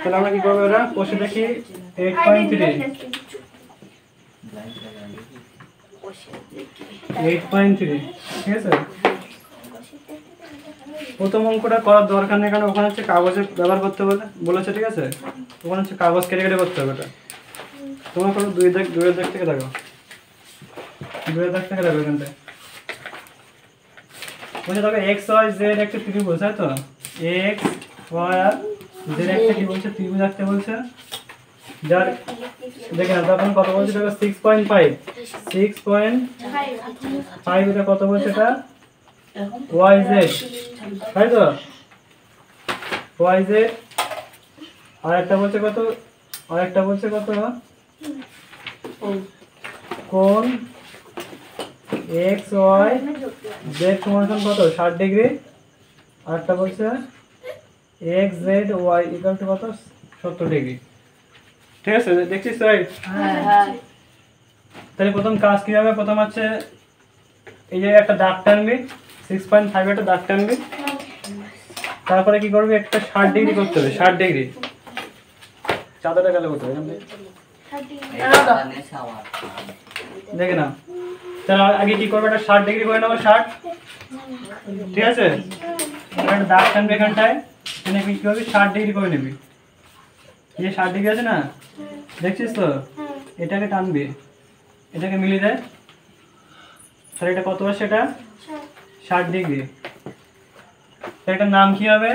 তাহলে আমরা কি করবো এরা কষে দেখি 8.3 ঠিক আছে। প্রথম অঙ্কটা করার দরকার নেই, কারণ ওখানে হচ্ছে কাগজে ব্যবহার করতে বলেছে, ঠিক আছে। ওখানে হচ্ছে কাগজ কেটে কেটে করতে হবে এটা। তোমার কোনো দুই দাগ থেকে দেখো, দুয়ের দাগ থেকে দেখো এখানটায় বলছে দেখো এক্স ওয়াই জেড একটা ত্রিভুজ, তাই তো। এক্স ওয়াই আর জেড একটা কি বলছে, ত্রিভুজ আঁকতে বলছে। যার দেখে না তখন কত বলছে, দেখো 6.5 এটা কত বলছে, এটা ওয়াই জেড, তাই তো। ওয়াই জেড আর একটা বলছে কত, আর একটা বলছে কত কোণ এক্স ওয়াই জেড সমান কত 60 ডিগ্রি, আর একটা বলছে X Z Y equal to কত 70 ডিগ্রি, ঠিক আছে। দেখছিস তাই? তাহলে প্রথম কাজ কি হবে, প্রথম হচ্ছে এই যে একটা দাগ টানবি, 6.5 একটা দাগ টানবি, তারপরে কি করবি, একটা 60 ডিগ্রি করতে হবে, 60 ডিগ্রি চাঁদাটা গেলে করতে হবে, দেখে না। তাহলে আগে কি করবে, একটা 60 ডিগ্রি করে নেবো, 60, ঠিক আছে। একটা দাগ টানবি এখানটায়, এখানে কি করবি 60 ডিগ্রি করে নিবি, এই যে 60 ডিগ্রি আছে না, দেখছিস তো, এটাকে টানবি, এটাকে মিলিয়ে দেয়, তাহলে এটা কত আসছে, এটা 60 ডিগ্রি। তাহলে এটার নাম কি হবে,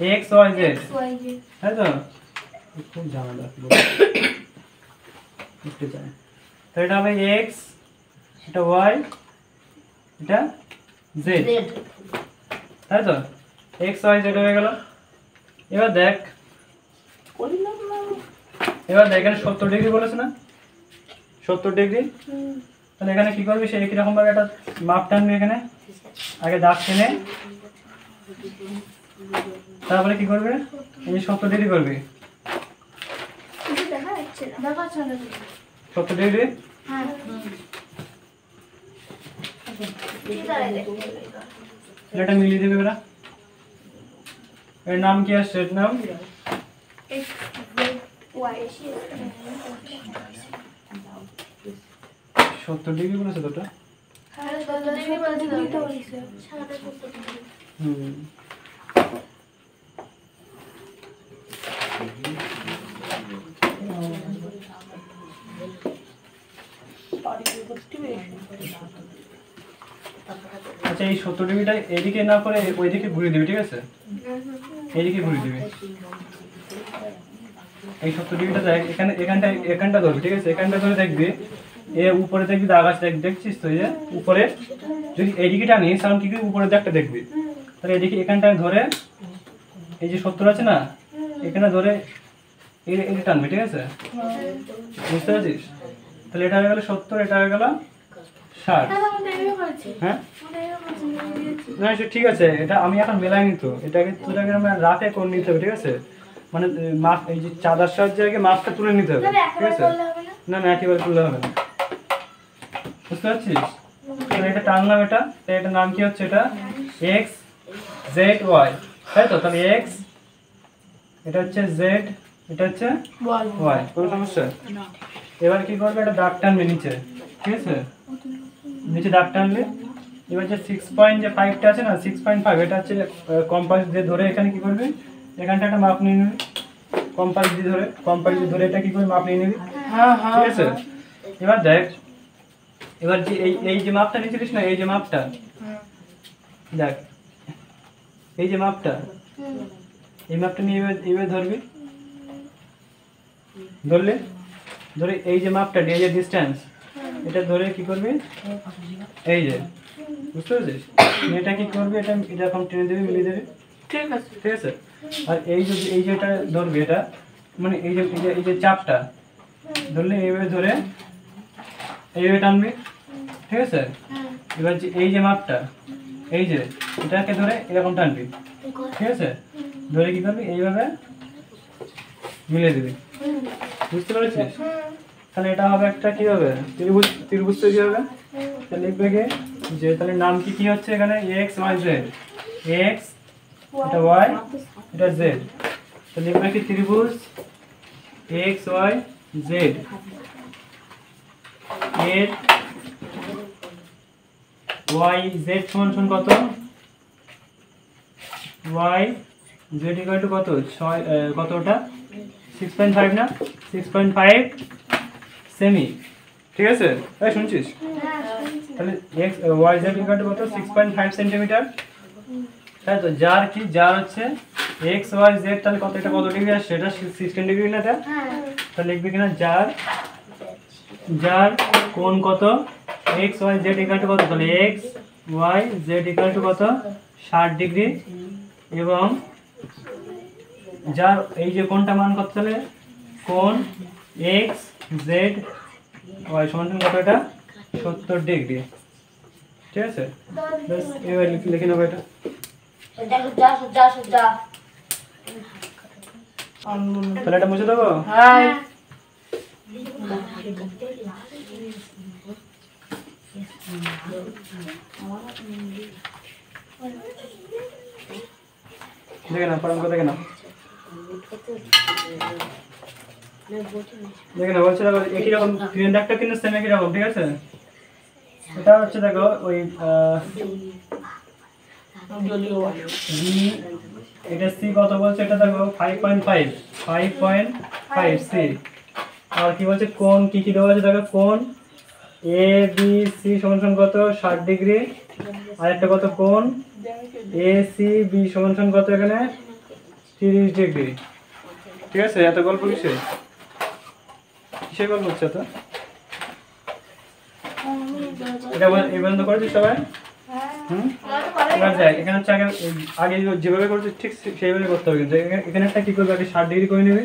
এক্স ওয়াই জেড, তাই তো। খুব ঝামেলা বুঝতে চাই। তাহলে এটা হবে এক্স, এটা ওয়াই, এটা জেড, তাই তো। এক্স ওয়াই জেড হয়ে গেল। এবার দেখ এখানে 70 ডিগ্রি বলেছে না, 70 ডিগ্রি। তাহলে এখানে কি করবি, সে একই রকম ভাবে একটা মাপ টানবি, এখানে আগে দাগ টেনে, তারপরে কি করবে, এই 70 ডিগ্রি করবি, 70 ডিগ্রি। এটা মিলিয়ে দেবে এরা। এর নাম কি আসছে, এর নাম 70 ডিগ্রি বলেছে তোটা। আচ্ছা, এই 70 ডিগ্রিটা এদিকে না করে ওইদিকে ঘুরিয়ে দিবি, ঠিক আছে। এইদিকে ঘুরিয়ে দিবি, এই 70 ডিগ্রিটা দেখ, এখানটা ধরবি, ঠিক আছে। এখানটা ধরে দেখবি, উপরে দেখবি দাগ আছে, দেখছিস তো, এই যে উপরে যদি এইদিকে টানিস, কারণ কি উপরে দাগটা দেখবি, তাহলে এদিকে এখানটা ধরে, এই যে 70 আছে না, এখানে ধরে এটা টানবি, ঠিক আছে। বুঝতে পারছিস? তাহলে এটা হয়ে গেল 70, এটা হয়ে গেল 60। হ্যাঁ না, ঠিক আছে, এটা আমি এখন মেলাইনি তো, এটাকে তোটাকে আমরা রাতে করে নিতে হবে, ঠিক আছে। মানে মাপ, এই যে চাঁদার সাহায্যে আগে মাপটা তুলে নিতে হবে, ঠিক আছে। না না, একেবারে তুললে হবে না, বুঝতে পারছিস। তাহলে এটা টানলাম, এটা, তাই এটার নাম কি হচ্ছে, এটা এক্স জেড ওয়াই, তাই তো। তাহলে এক্স, এটা হচ্ছে জেড, এটা হচ্ছে ওয়াই, কোনো সমস্যা। এবার কি করবে, এটা দাগ টানবে নিচে, ঠিক আছে। নিচে দাগ টানলে এবার যে 6.5টা আছে না, 6.5 এটা হচ্ছে কম্পাস দিয়ে ধরে, এখানে কি করবে, এখানটা একটা মাপ নিয়ে নিবি, কম্পাস দিয়ে ধরে এটা কি করে মাপ নিয়ে নিবি, ঠিক আছে। এবার দেখ, এবার যে এই যে মাপটা নিয়েছিলিস না, এই যে মাপটা দেখ, এই যে মাপটা, এই মাপটা নিয়ে এবার ধরবি, ধরে এই যে মাপটা, এই যে ডিস্টেন্স, এটা ধরে কি করবি, এই যে, বুঝতে পারছিস, এটা কি করবি, এটা এরকম টেনে দিবি, মিলিয়ে দেবি, ঠিক আছে। আর এই যেটা ধরবি, এটা মানে এই যে চাপটা ধরলে, এইভাবে ধরে এইভাবে টানবি, ঠিক আছে। এবার যে এই যে মাপটা, এই যে এটাকে ধরে এরকম টানবি, ঠিক আছে। ধরে কি করবি, এইভাবে মিলিয়ে দিবি, বুঝতে পেরেছিস। তাহলে এটা হবে একটা কি হবে, ত্রিভুজ তৈরি হবে। তাহলে লিখবে কি যে তাহলে নাম কি কি হচ্ছে এখানে এক্স ওয়াই জেড, এক্স এটা ওয়াই এটা জেড। তো লিখবে কি ত্রিভুজ এক্স ওয়াই জেড এর ওয়াই জেড সমান সমান কত, ওয়াই জেড ইকুয়াল টু কত, কত ওটা 6.5 না, 6.5 সেমি, ঠিক আছে তাই শুনছিস? তাহলে X Y Z equal to কত 6.5 সেন্টিমিটার, তাই তো। যার কি যার হচ্ছে এক্স ওয়াই জেড, তাহলে কত এটা কত ডিগ্রি আসছে, এটা 16 ডিগ্রি না, এটা তাহলে লিখবি কিনা যার যার কোণ কত X Y Z equal to কত, তাহলে X Y Z equal to কত 60 ডিগ্রি, এবং যার এই যে কোণটা মান কত, তাহলে কোণ এক্স জেড ওয়াই সমান কত, এটা 70 ডিগ্রি, ঠিক আছে। ব্যাস এবার লিখে নেবো এটা। তাহলে এটা মুছে দেবো। দেখে না পড়ান দেখে না দেখে না বলছে দেখো একই রকম গ্রিন দাগটা কিন্তু সেম একই রকম, ঠিক আছে। এটা হচ্ছে দেখো ওই এটা সি কত বলছে, এটা দেখো 5.5 সি। আর কি বলছে কোণ কি কি দেওয়া আছে দেখো, কোণ এ বি সি সমান সমান কত 60 ডিগ্রি, আর একটা কত কোণ এ সি বি সমান সমান কত এখানে 30 ডিগ্রি, ঠিক আছে। এত গল্প কিসে কিসের গল্প হচ্ছে এত, এটা এই বন্ধ করেছিস সবাই? এবার দেখ এখানে হচ্ছে আগে যেভাবে করছিস ঠিক সেইভাবে করতে হবে, কিন্তু এখানে একটা কি করবে আগে 60 ডিগ্রি করে নেবে,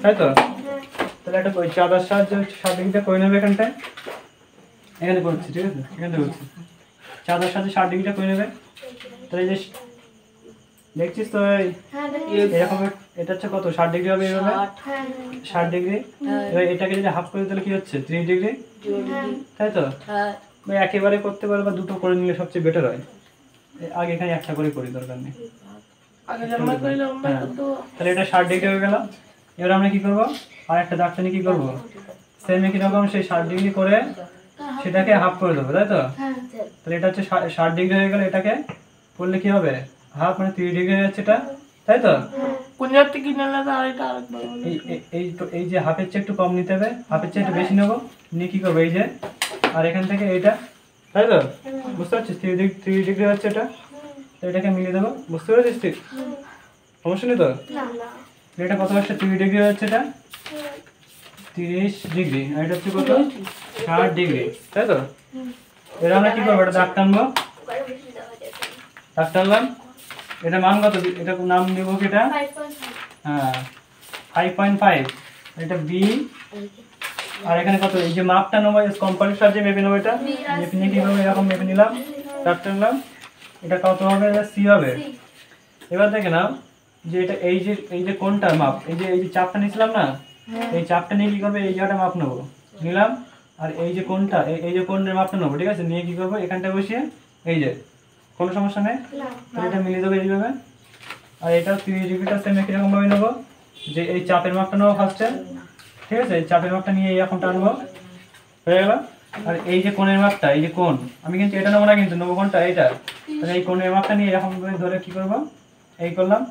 তাই তো। তাহলে একটা ওই চাঁদার সাহায্যে 60 ডিগ্রিটা করে নেবে এখানটায়, এখানে করছি ঠিক আছে, এখানে করছি চাঁদার সাথে 60 ডিগ্রিটা করে নেবে। তাহলে যে দেখছিস তো এরকম, এটা হচ্ছে কত 60 ডিগ্রি হবে, এইভাবে 60 ডিগ্রি। এবার এটাকে যদি হাফ করে তাহলে কি হচ্ছে 30 ডিগ্রি, তাই তো। একেবারে করতে পারো বা দুটো করে নিলে সবচেয়ে বেটার হয়। আগে এখানে একটা করে করি, দরকার নেই। তাহলে এটা 60 ডিগ্রি হয়ে গেল। এবার আমরা কি করবো, আর একটা দাগটা নিয়ে কি করবো, সেম একই রকম সেই 60 ডিগ্রি করে সেটাকে হাফ করে দেবো, তাই তো। তাহলে এটা হচ্ছে 60 ডিগ্রি হয়ে গেল, এটাকে করলে কি হবে হাফ মানে 30 ডিগ্রি হয়ে যাচ্ছে এটা, তাই তো। এই যে হাফের চেয়ে একটু কম নিতে হবে, হাফের চেয়ে একটু বেশি নেবো, নিয়ে কি করবো এই যে আর এখান থেকে এইটা, তাই তো। বুঝতে পারছিস 30 ডিগ্রি হচ্ছে এটা, এটাকে মিলিয়ে দেবো, বুঝতে পেরেছিস ঠিক, সমস্যা নেই তো। এটা কত আসছে 30 ডিগ্রি হচ্ছে এটা 30 ডিগ্রি, আর এটা হচ্ছে কত 60 ডিগ্রি, তাই তো। এটা আমরা কি করবো, এটা দাগ টানবো, দাগ টানলাম, এটা মান কত, এটা নাম দেব কি এটা, হ্যাঁ 5.5, এটা বি। আর এখানে কত এই যে মাপটা নেবো কম্পাসের সাহায্যে মেপে নেবো, এটা মেপে নিয়ে কি করবো এরকম মেপে নিলাম, দাগ টানলাম, এটা কত হবে, এটা সি হবে। এবার দেখে নাও যে এটা এই যে কোণটার মাপ, এই যে চাপটা নিয়েছিলাম না, এই চাপটা নিয়ে কি করবে এই জায়গাটা মাপ নেবো, নিলাম। আর এই যে কোণটা এই যে কোণের মাপটা নেবো, ঠিক আছে, নিয়ে কি করবো এখানটা বসিয়ে এই যে কোনো সমস্যা নেই, তাহলে এটা মিলিয়ে দেবো এইভাবে। আর এটা 30 ডিগ্রিটা সেম একই রকম ভাবে নেবো, যে এই চাপের মাপটা নেবো ফার্স্টে, ঠিক আছে, এই চাপের মাপটা নিয়ে এরকম টানবো, হয়ে গেল। আর এই যে কোণের মাপটা, এই যে কোণ আমি কিন্তু এটা নেবো না, কিন্তু নেবো কোণটা এইটা, তাহলে এই কোণের মাপটা নিয়ে এরকম করে ধরে কি করবো এই করলাম,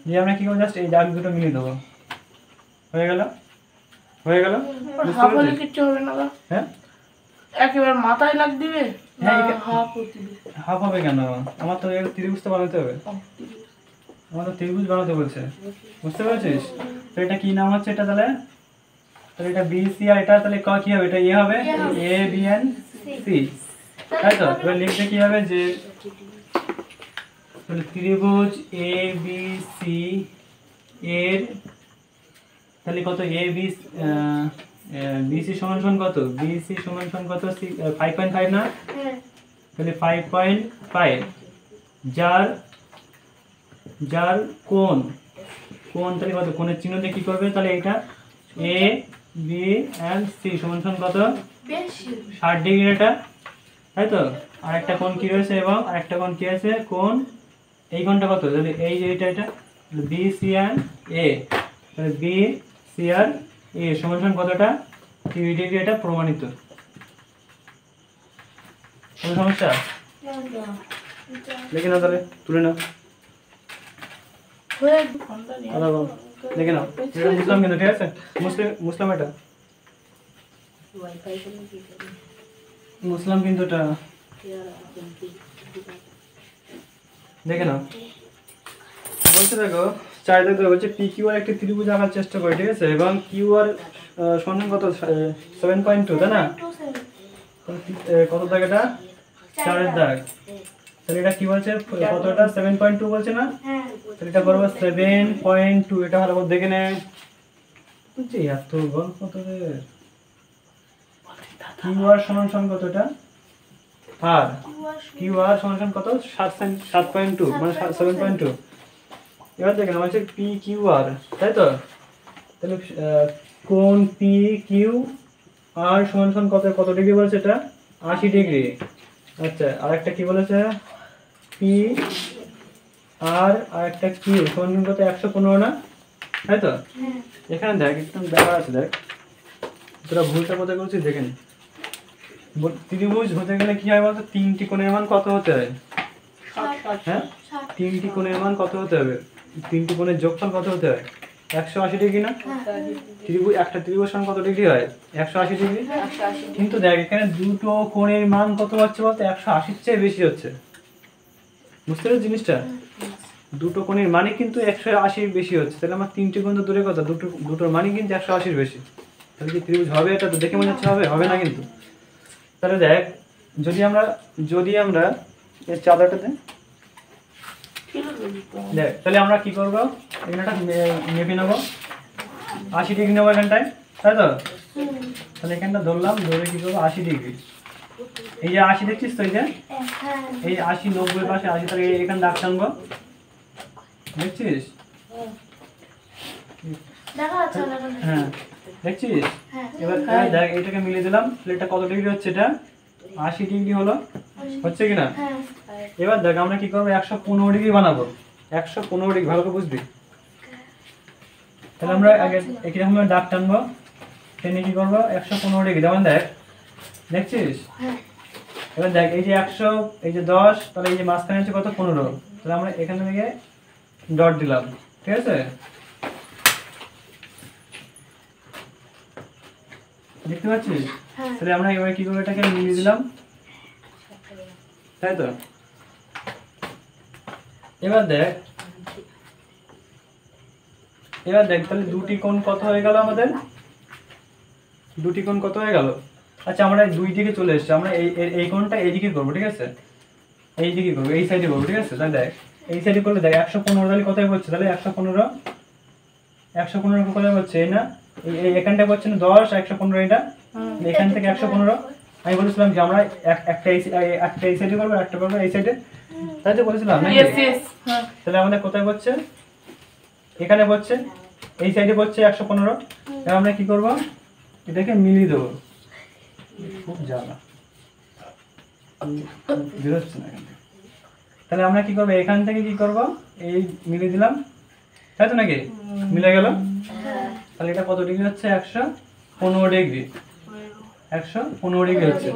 যে আমরা কি করবো জাস্ট এই দাগ দুটো মিলিয়ে দেবো, হয়ে গেল হয়ে গেল। কিচ্ছু হবে না, হ্যাঁ একেবারে মাথায় লাগ দিবে, হাফ হবে কেন, আমার তো ত্রিভুজটা বানাতে হবে, আমার তো ত্রিভুজ বানাতে বলছে, বুঝতে পেরেছিস। তো এটা কি নাম হচ্ছে এটা, তাহলে এটা বি সি, আর এটা তাহলে কি হবে, এটা এ হবে, এ বি এন সি, তাই তো। এবার লিখতে কি হবে যে ত্রিভুজ এ বি সি এর তাহলে কত এ বি বিসি সমান সমান কত, বিসি সমান সমান কত 5.5 না, তাহলে 5.5 যার কোণ তাহলে কত, কোণের চিহ্ন দিয়ে কি করবে, তাহলে এটা এ বি এন্ড সি সমান সমান কত 60 ডিগ্রি, এটা তাই তো। আরেকটা কোণ কি রয়েছে এবং আরেকটা কোণ কি আছে, কোণ এই কোণটা কত, যদি এই যে এটা বি সি আর এ, তাহলে বি সি আর এ সমান সমান কতটা 30 ডিগ্রি, এটা প্রমাণিত। কোনো সমস্যা? দেখে নাও তাহলে, তুলে নাও, দেখে নাও। এটা বুঝলাম কিন্তু, ঠিক আছে, মুসলিম এটা মুসলাম কিন্তু এটা দেখে নাও। বলছে দেখো, চারিদিক ধরে বলছে পি কিউ আর একটি ত্রিভুজ আঁকার চেষ্টা করে, ঠিক আছে, এবং কিউ আর সমান কত 7.2, তাই না? কত দাগ এটা, 4-এর দাগ। তাহলে এটা কি বলছে, কতটা 7.2 বলছে না? তাহলে এটা করবো 7.2, এটা ভালো করে দেখে নে। বুঝছি এত গল্প তোদের। কিউ আর সমান সমান কতটা, আর কিউ আর সমান সমান কত, 7.2 মানে 7.2। এবার দেখেন আমার হচ্ছে পি কিউ আর, তাই তো? তাহলে কোণ পি কিউ আর সমান সমান কত, কত ডিগ্রি বলেছে এটা, 80 ডিগ্রি। আচ্ছা, আরেকটা কি বলেছে, পি আর আরেকটা কিউ সমান সমান কত, 115 না, তাই তো? এখানে দেখ একদম দেখা আছে, দেখ তোরা ভুলটা কোথায় করছিস দেখেন। ত্রিভুজ হতে গেলে কি হয় বলতো, 3টি কোণের মান কত হতে হয়, হ্যাঁ 3টি কোণের মান কত হতে হবে, 3টি কোণের যোগফল কত হতে হয়, 180 ডিগ্রি না? ত্রিভুজ, একটা ত্রিভুজ সমান কত ডিগ্রি হয়, 180 ডিগ্রি। কিন্তু দেখ এখানে দুটো কোণের মান কত হচ্ছে বলতো, 180-র চেয়ে বেশি হচ্ছে। বুঝতে পারছো জিনিসটা, দুটো কোণের মানই কিন্তু 180 বেশি হচ্ছে। তাহলে আমার 3টি কোণ তো দূরের কথা, দুটোর মানই কিন্তু 180-র বেশি। তাহলে কি ত্রিভুজ হবে? এটা তো দেখে মনে হচ্ছে হবে না কিন্তু। তাহলে দেখ, যদি আমরা এর চাঁদাটাতে দেখ, তাহলে আমরা কি করবো, এখানটা মেপে নেবো, 80 ডিগ্রি নেবো এখানটায়, তাই তো? তাহলে এখানটা ধরলাম, ধরে কি করবো 80 ডিগ্রি। এই যে 80 দেখছিস তো, এই 80 90 পাশে 80, তাহলে এখানে দাগ টানবো, দেখছিস? হ্যাঁ দেখছিস? এবার দেখ এটাকে মিলিয়ে দিলাম, তাহলে এটা কত ডিগ্রি হচ্ছে, এটা 80 ডিগ্রি হলো, হচ্ছে কিনা? এবার দেখ আমরা কি করবো, 115 ডিগ্রি বানাবো, 115 ডিগ্রি, ভালো করে বুঝবি। তাহলে আমরা আগে একরকম দাগ টানবো, টেনে কি করবো 115 ডিগ্রি, যেমন দেখ, দেখছিস? এবার দেখ এই যে 100, এই যে 10, তাহলে এই যে মাঝখানে হচ্ছে কত, 15। তাহলে আমরা এখান থেকে ডট দিলাম, ঠিক আছে? দেখতে পাচ্ছিস? তাহলে আমরা এবারে কি করবো, এটাকে মিলিয়ে দিলাম, তাই তো? এবার দেখ তাহলে দুটি কোণ কত হয়ে গেল আমাদের, দুটি কোণ কত হয়ে গেল। আচ্ছা, আমরা দুই দিকে চলে এসেছি, আমরা এই কোণটা এইদিকে করবো, ঠিক আছে, এই দিকে করবো, এই সাইডে করবো, ঠিক আছে? তাহলে দেখ এই সাইডে করলে দেখ 115, তাহলে কোথায় পড়ছে, তাহলে 115 কোথায় পড়ছে, এই না, এই এখানটা পড়ছে না 10, 115 এটা, এখান থেকে 115। আমি বলেছিলাম যে আমরা একটা এই সাইডে করবো, একটা করবো এই সাইডে, তাই তো বলেছিলাম নাকি? তাহলে আমাদের কোথায় পড়ছে, এখানে পড়ছে, এই সাইডে পড়ছে 115। এবার আমরা কি করবো, এটাকে মিলিয়ে দেবো, খুব জ্বালা বেরোচ্ছে না এখান থেকে। তাহলে আমরা কি করবো, এখান থেকে কি করবো, এই মিলিয়ে দিলাম, তাই তো নাকি? মিলে গেল। তাহলে এটা কত ডিগ্রি হচ্ছে, 115 ডিগ্রি, 115 ডিগ্রি হচ্ছে।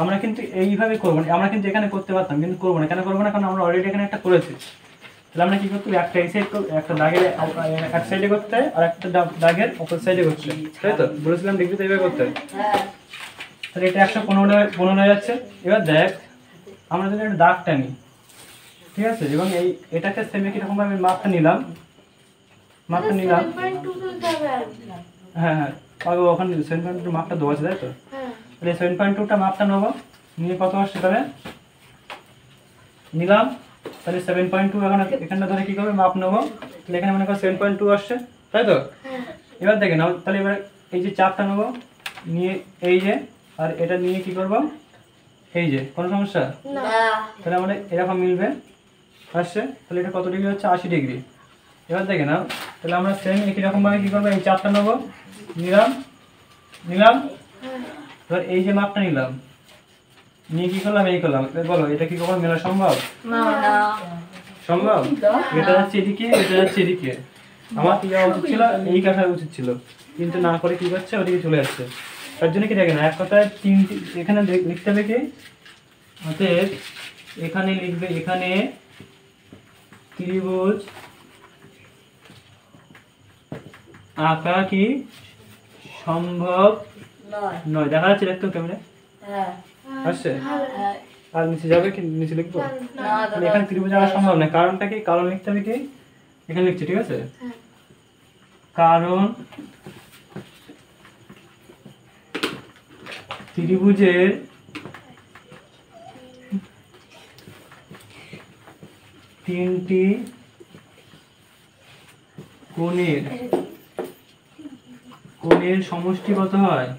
আমরা কিন্তু এইভাবে করবো না, আমরা কিন্তু এখানে করতে পারতাম, কিন্তু করবো না। কেন করবো না, কারণ আমরা অলরেডি এখানে একটা করেছি। তাহলে আমরা কি করতে হবে, একটা এই সাইড, একটা দাগের এক সাইডে করতে হয়, আর একটা দাগের অপর সাইডে করতে হয়, তাই তো? বলেছিলাম ডিগ্রিতে এইভাবে করতে হয়। তাহলে এটা 115 হয়ে যাচ্ছে। এবার দেখ আমরা যদি একটা দাগ টানি, ঠিক আছে, এবং এটাকে সেমে কিরকম ভাবে মাপটা নিলাম, হ্যাঁ আগে ওখানে 7.2 মাপটা দেওয়া আছে, তাই তো? তাহলে 7.2টা মাপটা নেবো, নিয়ে কত আসছে তাহলে নিলাম, তাহলে 7.2 এখানটা ধরে কি করবে, মাপ নেবো, তাহলে এখানে মনে করো 7.2 আসছে, তাই তো? এবার দেখে নাও, তাহলে এবার এই যে চাপটা নেবো, নিয়ে এই যে, আর এটা নিয়ে কি করবো, এই যে, কোনো সমস্যা? তাহলে আমাদের এরকম মিলবে, আসছে। তাহলে এটা কত ডিগ্রি হচ্ছে, 80 ডিগ্রি। এবার দেখে নাও, তাহলে আমরা সেম একই রকম ভাবে কি করবো, এই চাপটা নেবো, নিলাম, এবার এই যে মাপটা নিলাম, নিয়ে কি করলাম, এই করলাম। এবার বলো এটা কি কখনো মেলা সম্ভব? না না সম্ভব? এটা যাচ্ছে এদিকে, এটা যাচ্ছে এদিকে। আমার কি যাওয়া উচিত ছিল, এই কাটা উচিত ছিল, কিন্তু না করে কি করছে ওদিকে চলে যাচ্ছে। তার জন্য কি দেখে না, এক কথায় তিনটি এখানে লিখতে হবে কি, অতএব এখানে লিখবে, এখানে ত্রিভুজ আঁকা কি সম্ভব নয়। নয়। দেখা যাচ্ছে, দেখতো ক্যামেরা হ্যাঁ আসছে? হ্যাঁ আর নিচে যাবে কি, নিচে লিখবো? না তাহলে দাদা এখানে ত্রিভুজ আঁকা সম্ভব নয়। কারণটা কি, কারণ লিখতে হবে কি, এখানে লিখছি, ঠিক আছে? কারণ ত্রিভুজের তিনটি কোণের সমষ্টি কত হয়?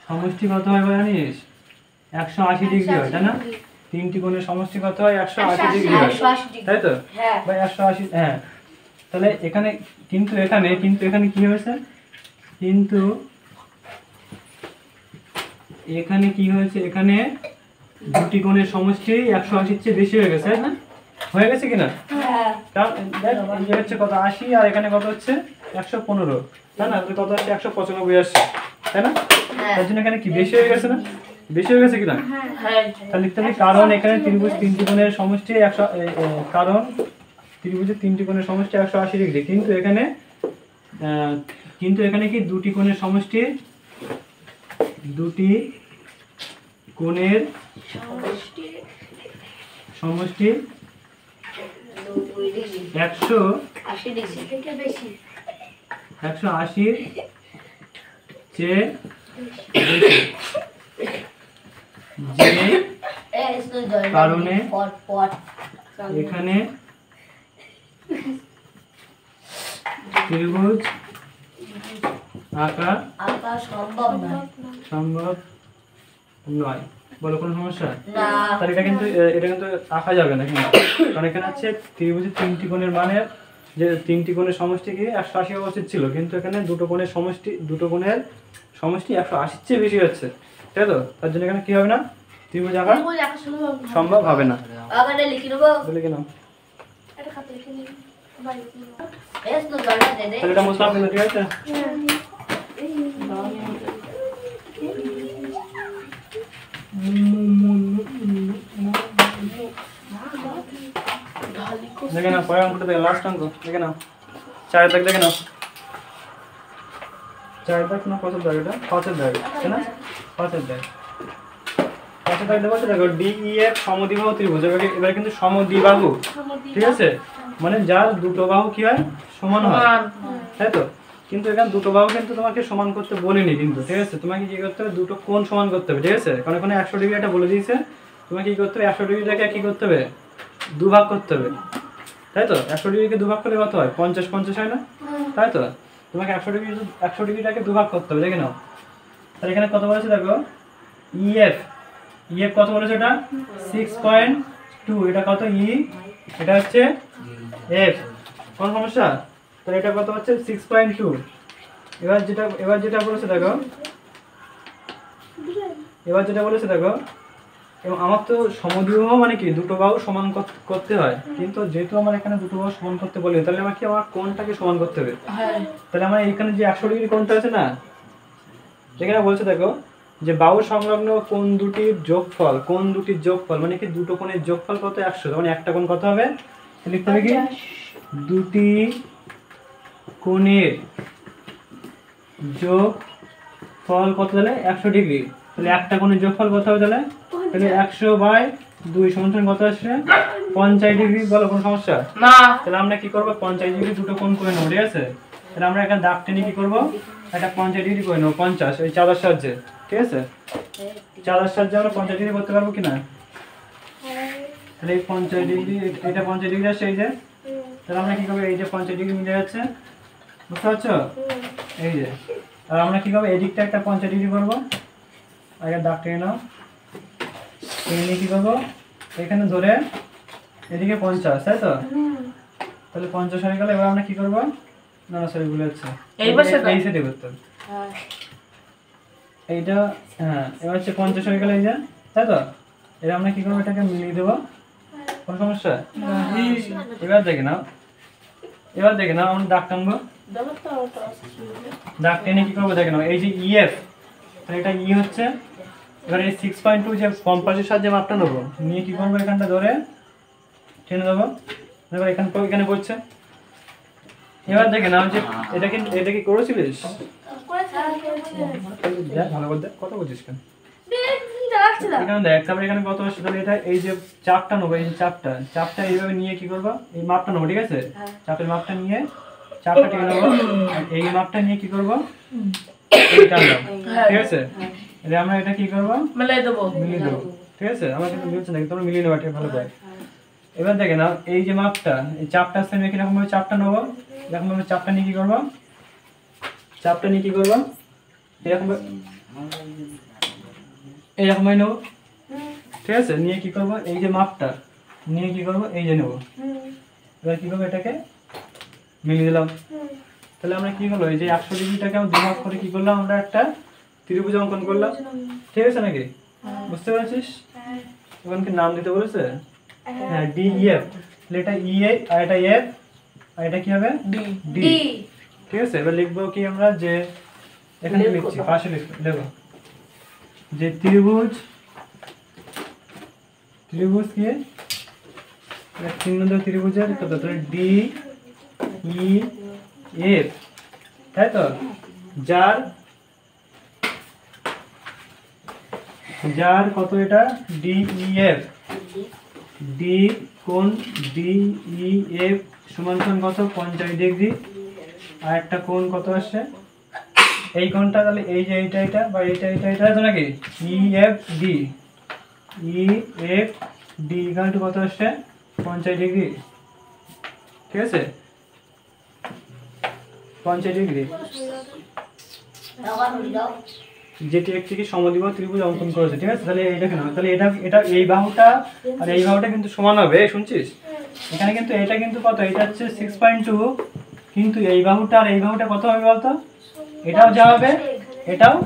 সমষ্টি কত হয় বলে জানিস? 180 ডিগ্রি হয়, তাই না? তিনটি কোণের সমষ্টি কত হয়? 180 ডিগ্রি হয়, 180 ডিগ্রি। তাই তো? হ্যাঁ বা 180, হ্যাঁ। তাহলে এখানে কিন্তু এখানে কি হয়েছে, কিন্তু এখানে কি হয়েছে, এখানে দুটি কোণের সমষ্টি 180-র চেয়ে বেশি হয়ে গেছে, তাই না? হয়ে গেছে কিনা? হ্যাঁ কারণ দেখ, এই যে হচ্ছে কত 80, আর এখানে কত হচ্ছে 115, তাই না? তাহলে কত হচ্ছে 195 আসছে, তাই না? তার জন্য এখানে কি বেশি হয়ে গেছে না? বেশি হয়ে গেছে কিনা? হ্যাঁ তাহলে লিখতে হবে কারণ এখানে ত্রিভুজ তিনটি কোণের সমষ্টি 100, কারণ ত্রিভুজের তিনটি কোণের সমষ্টি 180 ডিগ্রি, কিন্তু এখানে কি দুটি কোণের সমষ্টি, দুটি কোণের সমষ্টি 90 ডিগ্রি 180 80 ডিগ্রি থেকে বেশি 180 চেয়ে বেশি। যে কারণে এখানে ত্রিভুজ আঁকা আঁকা সম্ভব নয়। সম্ভব নয়। বলো কোনো সমস্যা? না তাহলে এটা কিন্তু আঁকা যাবে না, কিন্তু কারণ এখানে হচ্ছে ত্রিভুজের তিনটি কোণের মানে, যে তিনটি কোণের সমষ্টি কি 180 হওয়া উচিত ছিল, কিন্তু এখানে দুটো কোণের সমষ্টি 180-র চেয়ে বেশি হচ্ছে, তাই তো? তার জন্য এখানে কি হবে না, ত্রিভুজ আঁকা সম্ভব হবে না। আগাটা লিখে নেবো। তাহলে কেন, এস তো জলটা দে দে। তাহলে এটা মুসলাম কিন্তু, ঠিক আছে? দেখে নাও পরের অঙ্কটা, দেখে লাস্ট অঙ্ক দেখে নাও, 4 দাগ দেখে নাও, 4 দাগ না 5 দাগ, এটা 5 দাগ, তাই না? 5 দাগ, 5 দাগ দেবো। দেখো DEF সমদ্বিবাহু ত্রিভুজ, এবারে কিন্তু সমদ্বিবাহু, ঠিক আছে? মানে যার দুটো বাহু কি হয়, সমান হয়, তাই তো? কিন্তু এখানে দুটো বাহু কিন্তু তোমাকে সমান করতে বলিনি কিন্তু, ঠিক আছে? তোমাকে কি করতে হবে, দুটো কোণ সমান করতে হবে, ঠিক আছে? কারণ এখানে 100 ডিগ্রি এটা বলে দিয়েছে, তোমাকে কি করতে হবে, 100 ডিগ্রিটাকে কি করতে হবে, দুভাগ করতে হবে, তাই তো? 100 ডিগ্রিকে দুভাগ করলে কত হয়, 50-50 হয় না, তাই তো? তোমাকে 100 ডিগ্রিটাকে দুভাগ করতে হবে, দেখে নাও। তাহলে এখানে কত বলেছে দেখো, EF কত বলেছে, এটা 6.2, এটা কত E, এটা হচ্ছে F, কোন সমস্যা? তাহলে এটা কত হচ্ছে 6.2। এবার যেটা বলেছে দেখো, এবং আমার তো সমদ্বিবাহু মানে কি, দুটো বাহু সমান করতে হয়, কিন্তু যেহেতু আমার এখানে দুটো বাহু সমান করতে বলি, তাহলে আমার কোণটাকে সমান করতে হবে। তাহলে আমার এখানে যে 100 ডিগ্রি কোণটা আছে না, এখানে বলছে দেখো যে বাহু সংলগ্ন কোণ দুটির যোগফল, মানে কি দুটো কোণের যোগফল কত, 100, মানে একটা কোণ কত হবে, লিখতে হবে কি, দুটি কোণের যোগফল কত, তাহলে 100 ডিগ্রি। তাহলে একটা কোণের যোগফল কত হবে, তাহলে 100/2 সমান কত আসছে, 50 ডিগ্রি। বলো কোনো সমস্যা? না তাহলে আমরা কি করবো, 50 ডিগ্রি দুটো কোণ করে নেবো, ঠিক আছে? তাহলে আমরা এখানে দাগ টেনে কি করবো, একটা 50 ডিগ্রি করে নেবো, 50, ওই চাঁদার সাহায্যে, ঠিক আছে? চাঁদার সাহায্যে আমরা 50 ডিগ্রি করতে পারবো কিনা? তাহলে এই 50 ডিগ্রি, এটা 50 ডিগ্রি আসছে, এই যে, তাহলে আমরা কি করবো, এই যে 50 ডিগ্রি মিলে যাচ্ছে, বুঝতে পারছো? এই যে, আর আমরা কি করবো, এদিকটা একটা 50 ডিগ্রি করবো, আগে দাগ টেনে নাও, টেনে কি করবো, এখানে ধরে এদিকে 50, তাই তো? তাহলে 50 হয়ে গেল। এবার আমরা কি করবো, না সরি ভুলে যাচ্ছে, এই পাশে এই সাইডে করতে হবে হ্যাঁ এইটা, হ্যাঁ। এবার হচ্ছে 50 হয়ে গেল, এই যে তাই তো? এবার আমরা কি করবো, এটাকে মিলিয়ে দেবো। কোনো সমস্যা? এবার দেখে নাও, আমরা দাগ টানবো। দাগ টেনে কি করবো দেখে নাও, এই যে ইএফ, এটা ই হচ্ছে। এবার এই 6.2 যে কম্পাসের সাহায্যে মাপটা নেবো, নিয়ে কি করবো, এখানটা ধরে টেনে দেবো। এবার এখানে পড়ছে। এবার দেখে নাও যে এটা কি করেছিলিস? দেখ ভালো করে দেখ, কথা বলছিস কেন? এখানে দেখ, তারপরে এখানে কত আসছে, তাহলে এটা এই যে চাপটা নেবো, এই যে চাপটা এইভাবে নিয়ে কি করবো, এই মাপটা নেবো, ঠিক আছে? চাপের মাপটা নিয়ে চাপটা টেনে নেবো, আর এই মাপটা নিয়ে কি করবো, এই টানলাম, ঠিক আছে? এটা আমরা এটা কি করবো, মিলিয়ে দেবো, ঠিক আছে? আমার কিন্তু মিলছে না, তোমরা মিলিয়ে নেবো এটা ভালো করে। এবার দেখে নাও, এই যে মাপটা, এই চাপটা আসছে, আমি কিরকম ভাবে চাপটা নেবো, এরকম ভাবে চাপটা নিয়ে কি করবো, এরকম ভাবে নেবো, ঠিক আছে? নিয়ে কি করবো, এই যে মাপটা নিয়ে কি করবো, এই যে নেবো। এবার কি করবো, এটাকে মিলিয়ে দিলাম। তাহলে আমরা কি হলো, এই যে 100 ডিগ্রিটাকে আমরা দুভাগ করে কি করলাম, আমরা একটা ত্রিভুজ অঙ্কন করলাম, ঠিক আছে নাকি? বুঝতে পেরেছিস? ওখানে কি নাম দিতে বলেছে? হ্যাঁ, ডি ইএফ। তাহলে এটা ইএ আর এটা এফ, আর এটা কি হবে, ডি, ঠিক আছে? এবার লিখবো কি আমরা, যে এখানে লিখছি, পাশে লিখবো যে ত্রিভুজ কি চিহ্ন দেবো ত্রিভুজের, কত, তাহলে ডি ই এফ, তাই তো? যার কত, এটা ডি ই এফ, ডি কোণ ডি ই এফ সমান কত, 50 ডিগ্রি। আর একটা কোণ কত আসছে, এই কোণটা, তাহলে এই যে এটা বা এটা তো নাকি, E F D equal to কত আসছে, 50 ডিগ্রি, ঠিক আছে? 50 ডিগ্রি, যেটি একটি সমদ্বিবাহু ত্রিভুজ অঙ্কন করেছে, ঠিক আছে? তাহলে এটা কেন, তাহলে এটা এই বাহুটা আর এই বাহুটা কিন্তু সমান হবে, শুনছিস? এখানে কিন্তু এটা কিন্তু কত, এটা হচ্ছে 6.2, কিন্তু এই বাহুটা আর এই বাহুটা কত হবে বলতো? এটাও যা হবে, এটাও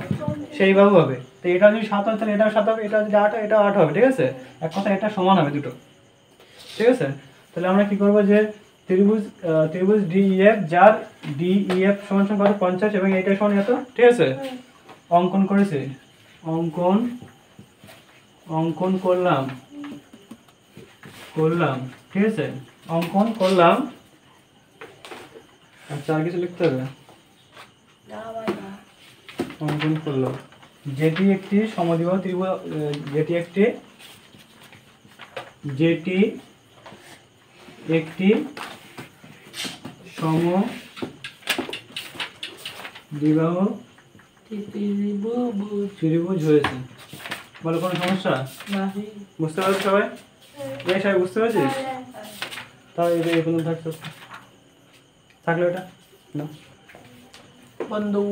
সেই বাহু হবে। তো এটা যদি 7 হয়, তাহলে এটাও 7 হবে, এটা যদি 8 হয়, এটাও 8 হবে, ঠিক আছে? এক কথা, এটা সমান হবে দুটো, ঠিক আছে? তাহলে আমরা কি করবো, যে ত্রিভুজ ডিইএফ, যার ডিইএফ সমান কত, 50, এবং এইটা সমান এত, ঠিক আছে? অঙ্কন করেছে, অঙ্কন করলাম, ঠিক আছে? অঙ্কন করলাম। আচ্ছা, আর কিছু লিখতে হবে? অঙ্কন করলাম যেটি একটি সমদ্বিবাহু ত্রিভুজ, যেটি একটি সমদ্বিবাহু ত্রিভুজ হয়েছে। বলো, কোনো সমস্যা? বুঝতে পারছো সবাই? সবাই বুঝতে পারছিস? তাহলে এই পর্যন্ত থাকলো, এটা না বন্ধু।